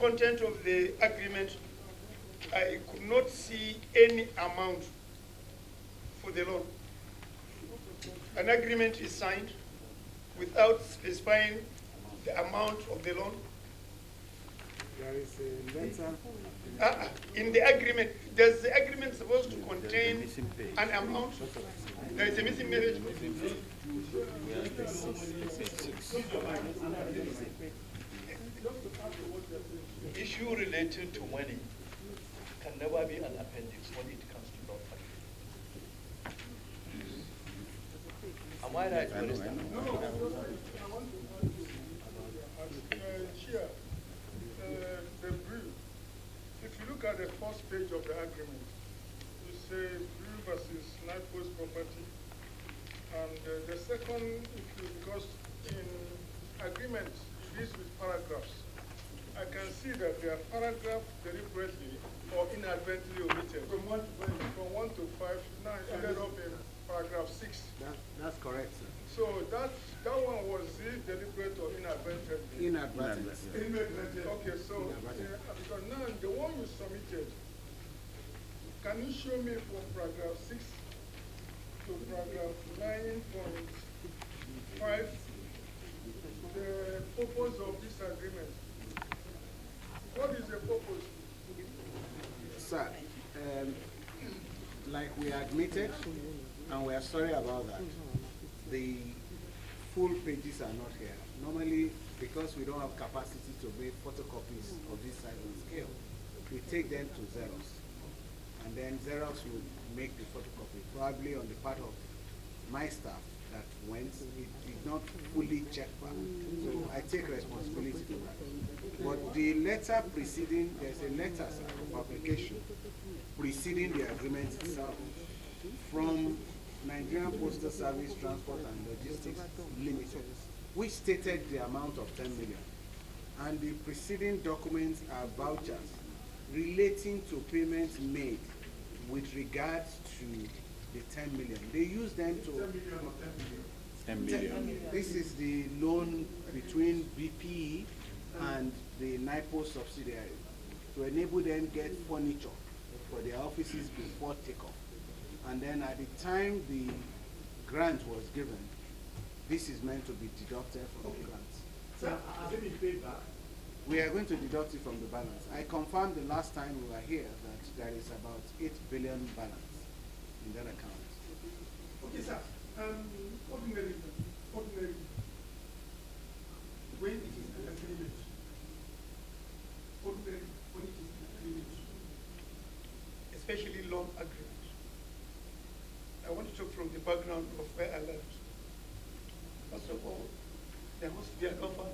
content of the agreement, I could not see any amount for the loan. An agreement is signed without specifying the amount of the loan. There is a letter. In the agreement, does the agreement supposed to contain an amount? There is a missing page. Issue related to money can never be an appendix when it comes to law. Am I right, Minister? Chair, the brief, if you look at the first page of the agreement, you say brief versus NIPOST property. And the second, because in agreement, it is with paragraphs. I can see that there are paragraphs deliberately or inadvertently omitted. From 1 to 5, now it ended up in paragraph 6. That's correct, sir. So that one was deliberate or inadvertently? Inadvertent. Okay, so because now the one you submitted, can you show me from paragraph 6 to paragraph 9.5 the purpose of this agreement? What is the purpose? Sir, like we admitted, and we are sorry about that, the full pages are not here. Normally, because we don't have capacity to make photocopies of this size and scale, we take them to Xerox. And then Xerox will make the photocopy, probably on the part of my staff that went, it did not fully check back. So I take responsibility for that. But the letter preceding, there's a letter, sir, of application preceding the agreement itself from Nigerian Postal Service Transport and Logistics Limited, which stated the amount of 10 million. And the preceding documents are vouchers relating to payments made with regards to the 10 million. They use them to 10 million. This is the loan between BPE and the NIPOST subsidiary to enable them get furniture for their offices before takeoff. And then at the time the grant was given, this is meant to be deducted from the grant. Sir, has it been paid back? We are going to deduct it from the balance. I confirmed the last time we were here that there is about 8 billion balance in that account. Okay, sir. Ordinary, when it is an agreement, ordinary, when it is an agreement, especially loan agreement, I want to talk from the background of where I left. First of all, there must be an offer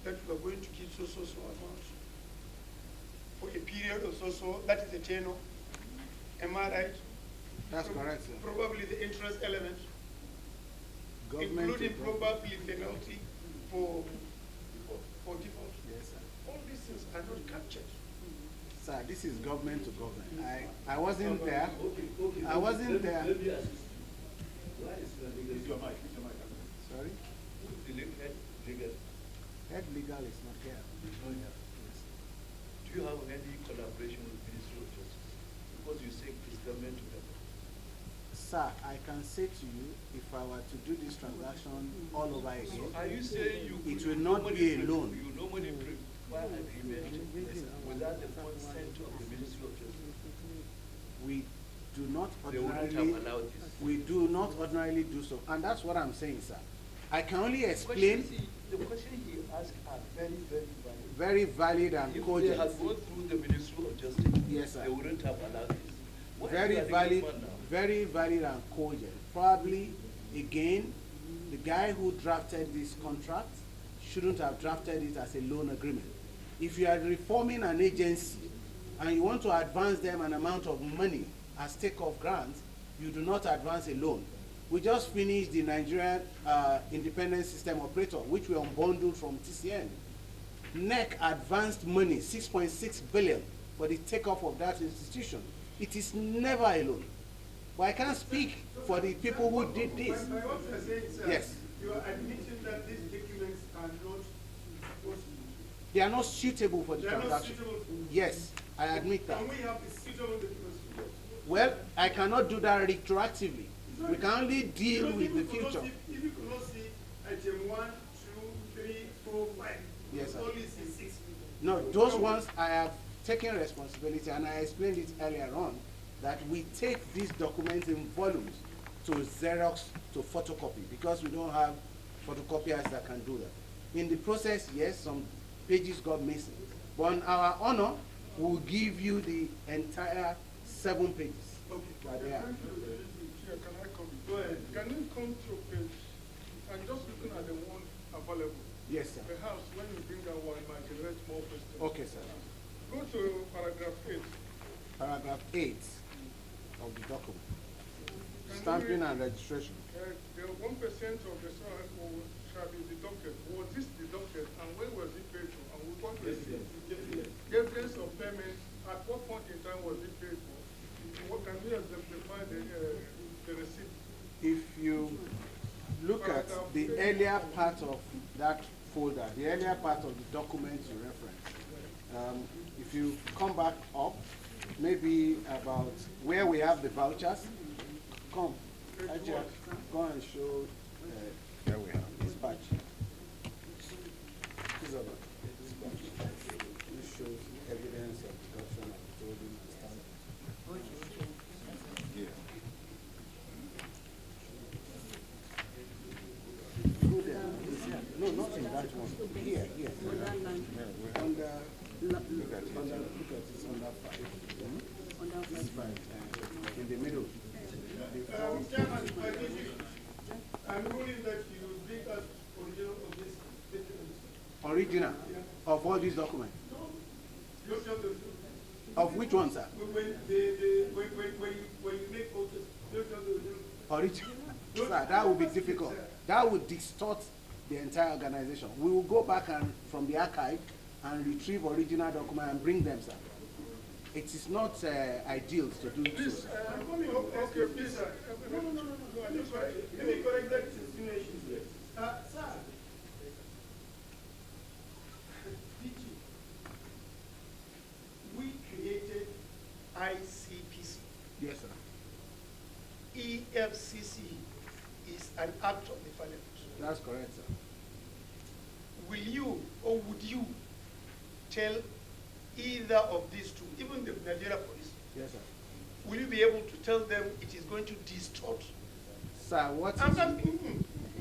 that we are going to give so amount for a period of so, that is the tenor. Am I right? That's correct, sir. Probably the interest element, Government including probably penalty for default. Yes, sir. All these things are not captured. Sir, this is government to government. I wasn't there. Okay. I wasn't there. Let me ask you. Why is the legal? Sorry? The head legal. Head legal is not here. Do you have any collaboration with the Ministry of Justice? Because you say it's government to government. Sir, I can say to you, if I were to do this transaction all over again, So are you saying it will not be a loan. You normally require agreement without the consent of the Ministry of Justice? We do not They wouldn't ordinarily, have allowed this. we do not ordinarily do so. And that's what I'm saying, sir. I can only explain The question he asked are very, very valid. very valid and If they cogent. had gone through the Ministry of Justice, Yes, sir. they wouldn't have allowed this. Why Very is that valid, one now? very valid and cogent. Probably, again, the guy who drafted this contract shouldn't have drafted it as a loan agreement. If you are reforming an agency and you want to advance them an amount of money as take-off grants, you do not advance a loan. We just finished the Nigerian Independent System Operator, which we unbundled from TCN. NEC advanced money, 6.6 billion, for the take-off of that institution. It is never a loan. But I can't speak for the people who did this. By what you are saying, sir, Yes. you are admitting that these documents are not possible. They are not suitable for the They are not transaction. suitable. Yes, I admit that. Can we have the suitable documents? Well, I cannot do that retroactively. We can only deal with the If you could future. not see- If you could not see item 1, 2, 3, 4, 5, Yes, sir. only see 6. No, those ones I have taken responsibility, and I explained it earlier on, that we take these documents in volumes to Xerox to photocopy because we don't have photocopiers that can do that. In the process, yes, some pages got missing. But on our honor, we'll give you the entire 7 pages. Okay. Right there. Chair, can I come? Go ahead. Can you come to page, I'm just looking at the one available. Yes, sir. Perhaps when you bring that one, it might generate more questions. Okay, sir. Go to paragraph 8. Paragraph 8 of the document. Can you Stamping read- and registration. The 1% of the soil shall be deducted. Was this deducted and when was it paid to? And with what receipt? Evidence of payment, at what point in time was it paid for? What can you exemplify the receipt? If you look at the earlier part of that folder, the earlier part of the document you reference, if you come back up, maybe about where we have the vouchers, come, Ajay, go and show, there we have, this batch. This other, this batch. This shows evidence of deduction of withholding and stamp. Yeah. Go there. No, not in that one. Here, here. Under, look at it. It's under 5. This is 5. In the middle. Chairman, if I may, I'm ruling that you bring us original of this document. Original of all these documents. Don't tell them. Of which one, sir? When you make photos, don't tell the original. Original. Sir, that would be difficult. That would distort the entire organization. We will go back and from the archive and retrieve original documents and bring them, sir. It is not ideal to do Please, so. okay, please. No. Let me correct that insinuation. Sir, we created ICPC. Yes, sir. EFCC is an act of the parliament. That's correct, sir. Will you or would you tell either of these two, even the Nigeria police, Yes, sir. will you be able to tell them it is going to distort? Sir, what I'm is... not,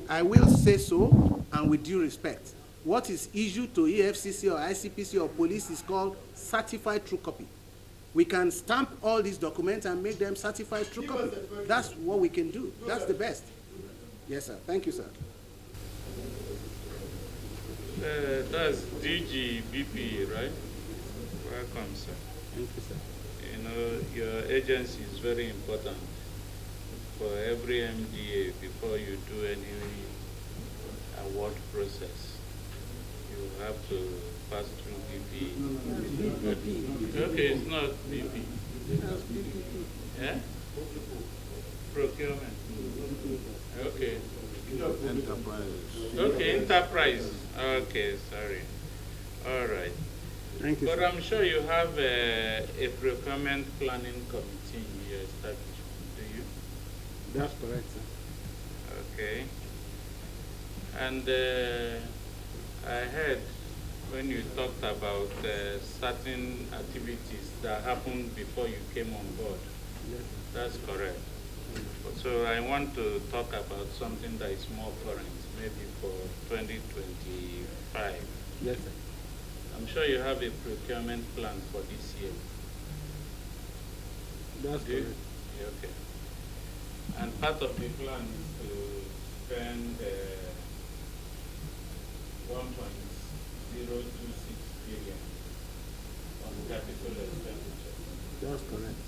I will say so, and with due respect. What is issued to EFCC or ICPC or police is called certified true copy. We can stamp all these documents and make them certified true Give us copy. that version. That's what we can do. That's the best. Yes, sir. Thank you, sir. That's DG BPE, right? Welcome, sir. Thank you, sir. You know, your agency is very important for every MDA before you do any award process. You have to pass through BPE. Okay, it's not BP. Yeah? Procurement. Okay. Enterprise. Okay, enterprise. Okay, sorry. All right. Thank you, But sir. I'm sure you have a procurement planning committee in your establishment, do you? That's correct, sir. Okay. And I heard when you talked about certain activities that happened before you came on board. Yes, That's correct. So I want to talk about something that is more current, maybe for 2025. yes, sir. I'm sure you have a procurement plan for this year. That's Do you? correct. Yeah, okay. And part of the plan is to spend 1.026 billion on capital expenditure. That's correct.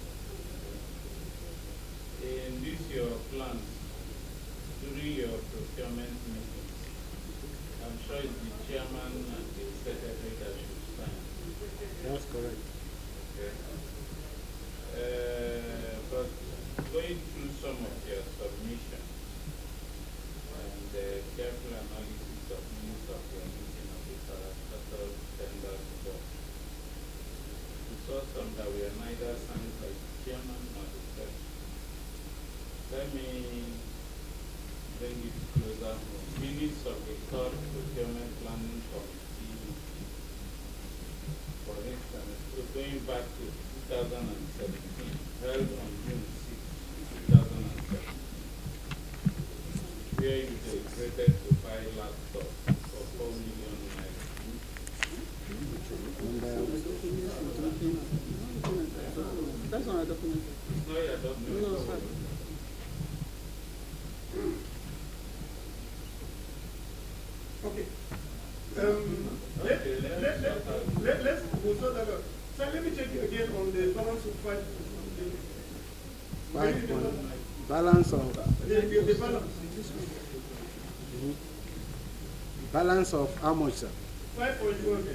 In this your plans, during your procurement meetings, I'm sure it's the chairman and the secretary that should sign. That's correct. Okay. But going through some of your submissions and careful analysis of news of your meeting of the parastatal tender saw some that were neither signed by the chairman nor the secretary. Let me bring it closer home. Minutes of the third procurement planning committee, for instance, so going back to 2017, held on June 6, 2017, where you deliberated to buy laptops for 4 million naira. That's not a document. It's not your document. No, sir. Okay. Okay, Let's we'll sort that out. So let me check you again on the balance of 5. Balance of The balance. balance of how much, sir? 5.1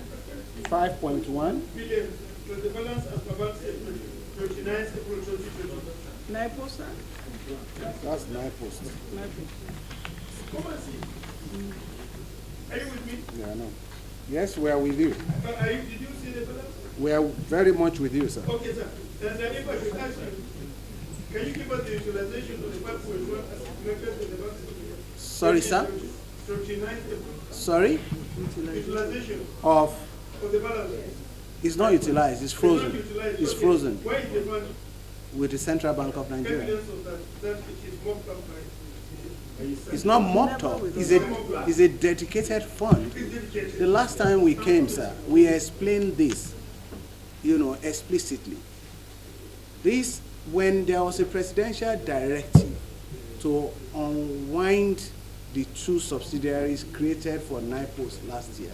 5.1. billion. So the balance as about 29 April 2020. NIPOST, sir? That's NIPOST. NIPOST. Come and see. Are you with me? Yeah, I know. Yes, we are with you. Did you see the balance? We are very much with you, sir. Okay, sir. Then if I should ask you, can you give us the utilization of the 5.1 as connected with the balance? Sorry, sir? 39 April. Sorry? Utilization Of, of the balance. it's not utilized, it's frozen. It's not utilized. It's Okay. frozen Why is the fund with the Central Bank of Nigeria. evidence of that it is mocked up by? It's not mocked up, it's a dedicated fund. It's dedicated. The last time we came, sir, we explained this, explicitly. This, when there was a presidential directive to unwind the 2 subsidiaries created for NIPOST last year,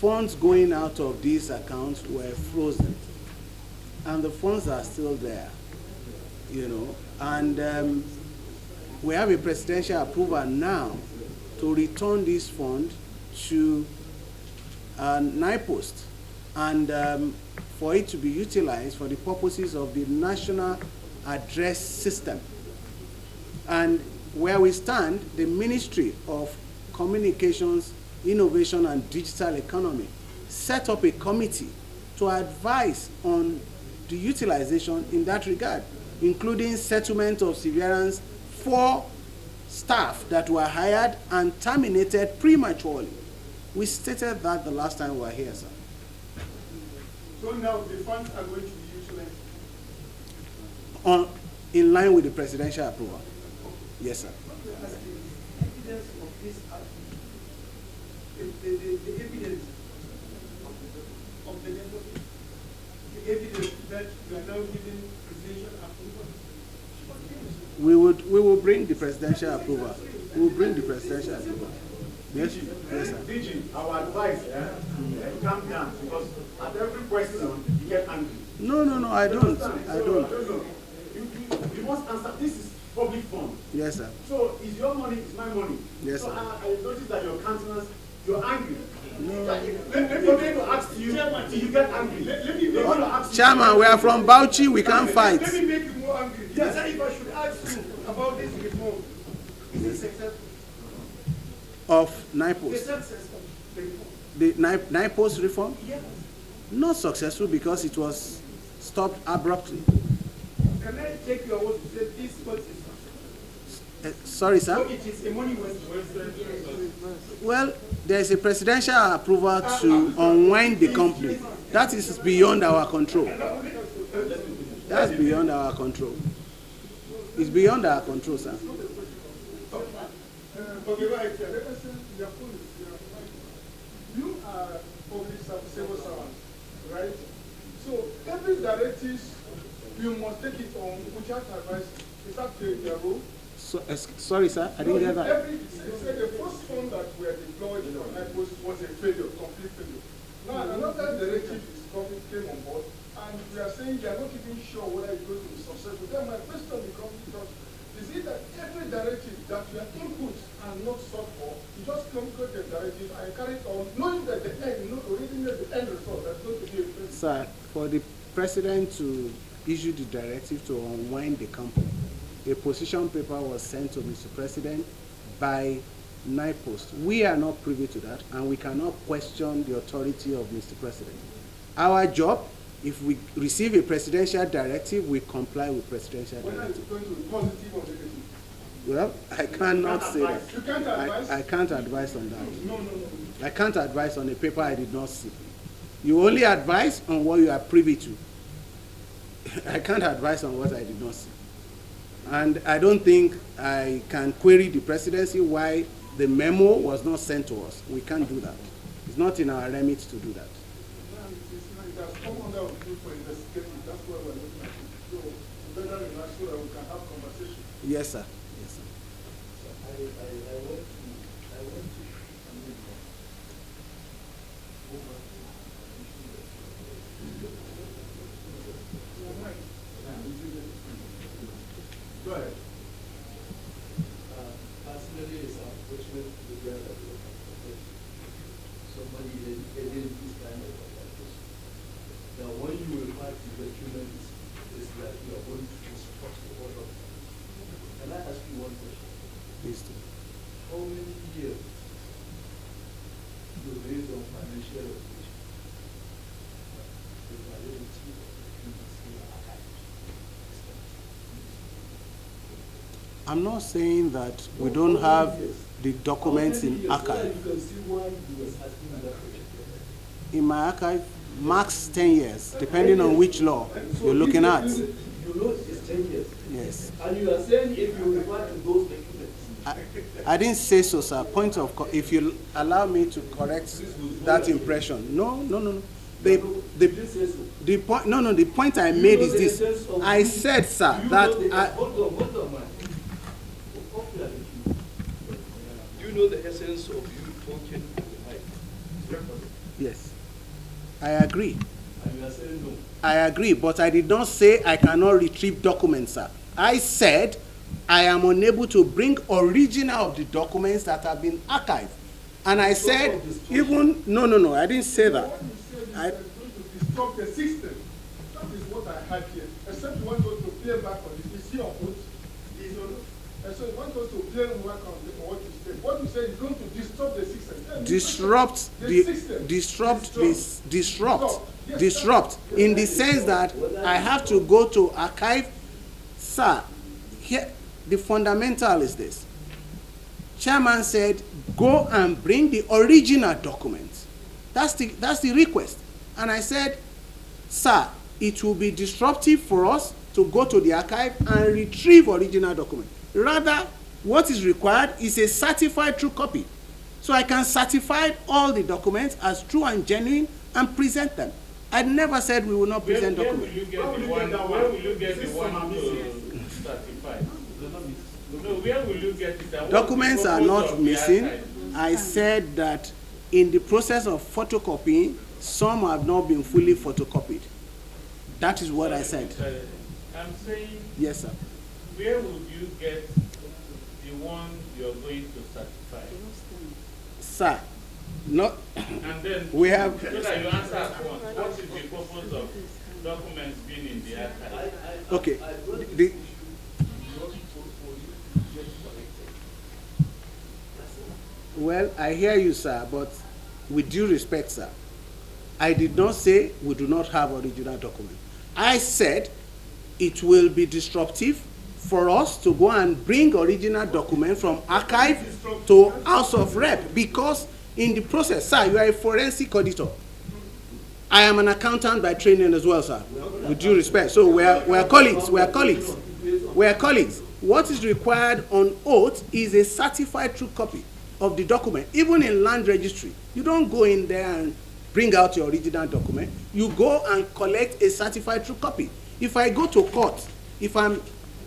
funds going out of these accounts were frozen. And the funds are still there, and we have a presidential approval now to return this fund to NIPOST and for it to be utilized for the purposes of the national address system. And where we stand, the Ministry of Communications, Innovation and Digital Economy set up a committee to advise on the utilization in that regard, including settlement of severance for staff that were hired and terminated prematurely. We stated that the last time we were here, sir. So now the funds are going to be utilized. In line with the presidential approval. Yes, sir. Evidence of this the evidence of the evidence that you are now giving presidential approval. We will bring the presidential approval. We will bring the presidential approval. Yes, yes, sir. DG, our advice, calm down, because at every question you get angry. No, I don't. I don't. You must answer. This is public fund. Yes, sir. So it's your money, it's my money. Yes, so sir. I noticed that your countenance, you're angry. No. Let me ask you, till you get angry. Let me ask you. Chairman, we are from Bauchi. We can't fight. Let me make you more angry. Yes. If I should ask you about this reform, is it successful? Of The NIPOST. successful reform. The NIPOST reform? Yes. Not successful because it was stopped abruptly. Can I take your word to say this was a success? Sorry, So sir. it is a money waste. Well, there is a presidential approval to unwind the company. That is beyond our control. That's beyond our control. It's beyond our control, sir. Okay, right. You are public civil servants, right? So every directive, you must take it on without advice. Is that the rule? So, sorry, sir. I didn't get that. They said the first fund that were deployed for NIPOST was a failure, complete failure. Now another directive came on board, and we are saying they are not even sure whether it's going to be successful. Then my question becomes, is it that every directive that your inputs are not sought for, you just conclude the directive and carry it on, knowing that the end, already know the end result that's going to be a failure? Sir, for the president to issue the directive to unwind the company, a position paper was sent to Mr. President by NIPOST. We are not privy to that, and we cannot question the authority of Mr. President. Our job If we receive a presidential directive, we comply with presidential Whether directive. it's going to be positive or negative. Well, I cannot say that. You can't advise? I can't advise on that. No. I can't advise on a paper I did not see. You only advise on what you are privy to. I can't advise on what I did not see. And I don't think I can query the presidency why the memo was not sent to us. We can't do that. It's not in our remit to do that. It has come under review for investigation. That's why we're looking at it. So better relax so that we can have conversation. Yes, sir. Yes, sir. Go ahead. Personally, it's unfortunate to hear that somebody didn't this kind of organization. Now, when you refer to documents, it's like you are going to instruct the order. Can I ask you one question? Please do. How many years you raised on financial education? The validity of the PDC archive. I'm not saying that we don't have the documents in You archive. can see why you was asking that question. In my archive, max 10 years, depending on which law you're looking at. You know it's 10 years. Yes. And you are saying if you refer to those documents. I didn't say so, sir. Point of, if you allow me to correct that impression. No. The point, no, the point I made is this. I said, sir, that Hold on, man. Do you know the essence of you talking to the mic? yes, I agree. And you are saying no. I agree, but I did not say I cannot retrieve documents, sir. I said I am unable to bring original of the documents that have been archived. And I said, even, no, I didn't say that. What you said is going to disrupt the system. That is what I had here. Except you want us to play back on this. Is your vote? And so you want us to play back on what you said. What you said is going to disrupt the system. Disrupt in the sense that I have to go to archive. Sir, here, the fundamental is this. Chairman said, go and bring the original documents. That's the request. And I said, sir, it will be disruptive for us to go to the archive and retrieve original documents. Rather, what is required is a certified true copy. So I can certify all the documents as true and genuine and present them. I never said we will not present documents. Where will you get the one to certify? No, where will you get it? Documents are not missing. I said that in the process of photocopying, some have not been fully photocopied. That is what I said. I'm saying, Yes, sir. where would you get the one you're going to certify? Sir, not. And then, We have. so that you answer at once, what is the purpose of documents being in the archive? Okay. Well, I hear you, sir, but with due respect, sir, I did not say we do not have original documents. I said it will be disruptive for us to go and bring original document from archive to House of Rep, because in the process, sir, you are a forensic auditor. I am an accountant by training as well, sir, with due respect. So we are colleagues. What is required on oath is a certified true copy of the document. Even in land registry, you don't go in there and bring out your original document. You go and collect a certified true copy. If I go to court, if I'm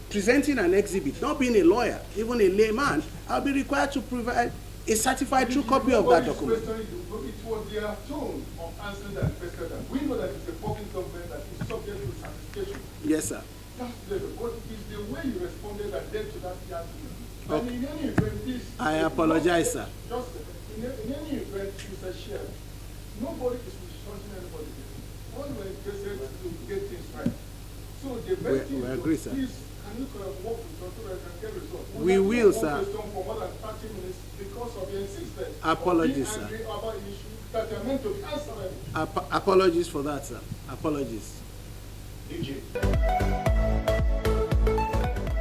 presenting an exhibit, not being a lawyer, even a layman, I'll be required to provide a certified true copy of that document. It was their tone of answering that question that we know that it's a public document that is subject to certification. Yes, sir. That's the what is the way you responded that led to that argument. Okay. And in any event, this I apologize, sir. Just in any event, Mr. Chair, nobody is misjudging anybody. All we're interested to get things right. So the best thing We is agree, sir. please, can you work with us so that we can get results? We will, sir. For more than 30 minutes because of your insistence. Apologies, of being sir. angry about issues that are meant to be answered. Apologies for that, sir. Apologies. DJ.